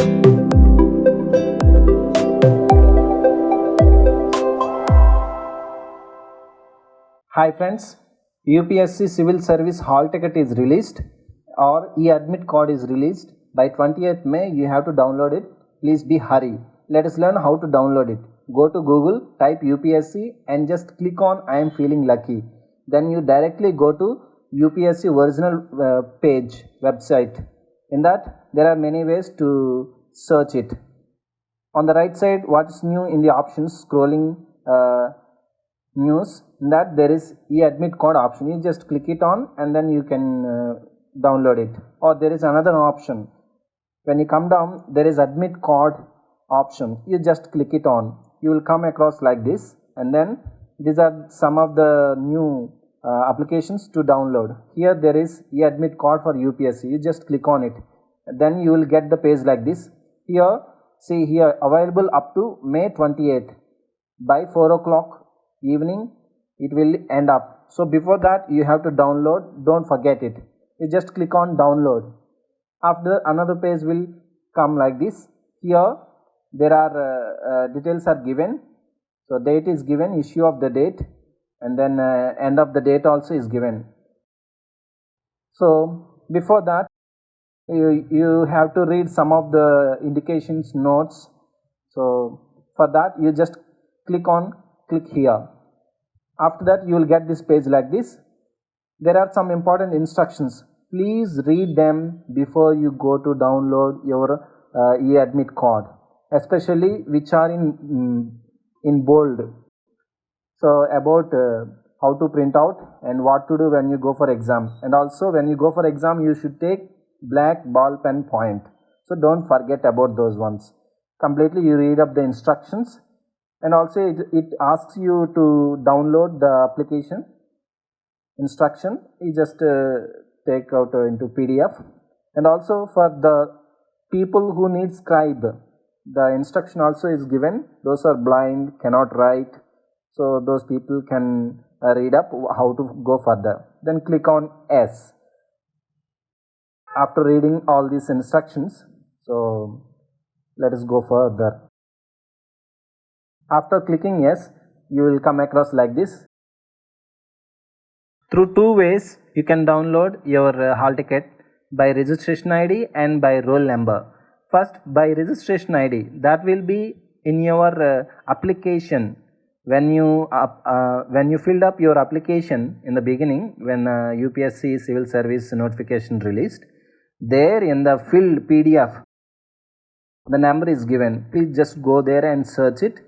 Hi friends, UPSC Civil Service Hall ticket is released or e-admit card is released. By 20th May you have to download it. Please be hurry. Let us learn how to download it. Go to Google, type UPSC and just click on I am feeling lucky. Then you directly go to UPSC original page website. In that there are many ways to search it. On the right side, what is new in the options, scrolling news, in that there is e-admit code option. You just click it on and then you can download it. Or there is another option. When you come down, there is admit card option. You just click it on. You will come across like this, and then these are some of the new applications to download. Here there is e-admit card for UPSC. You just click on it. Then you will get the page like this. Here, see here, available up to May 28th. By 4 o'clock evening it will end up. So before that you have to download. Don't forget it. You just click on download. After, another page will come like this. Here there are details are given. So date is given, issue of the date, and then end of the date also is given. So before that you have to read some of the indications, notes. So for that you just click here. After that you will get this page like this. There are some important instructions. Please read them before you go to download your e-admit card, especially which are in bold. So about how to print out and what to do when you go for exam, and also when you go for exam you should take black ball pen point. So don't forget about those ones. Completely you read up the instructions, and also it asks you to download the application instruction. You just take out into PDF. And also for the people who need scribe, the instruction also is given. Those are blind, cannot write, so those people can read up how to go further. Then click on S. After reading all these instructions, so let us go further. After clicking yes, you will come across like this. Through two ways you can download your hall ticket, by registration ID and by roll number. First, by registration ID, that will be in your application. When you filled up your application in the beginning, when UPSC Civil Service notification released, there in the filled PDF the number is given. Please just go there and search it.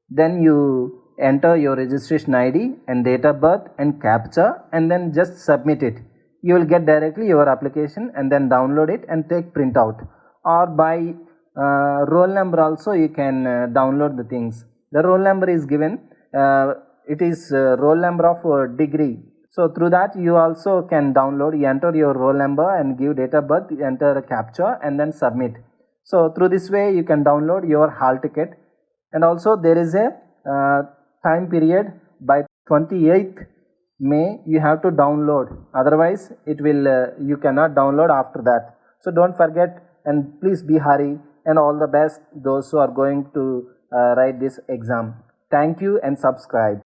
Then you enter your registration ID and date of birth and captcha, and then just submit it. You will get directly your application, and then download it and take printout. Or by roll number also you can download the things. The roll number is given. It is roll number of degree. So through that you also can download. You enter your roll number and give date of birth, enter a captcha and then submit. So through this way you can download your hall ticket. And also there is a time period. By 28th May you have to download, otherwise it will you cannot download after that. So don't forget, and please be hurry, and all the best those who are going to write this exam. Thank you and subscribe.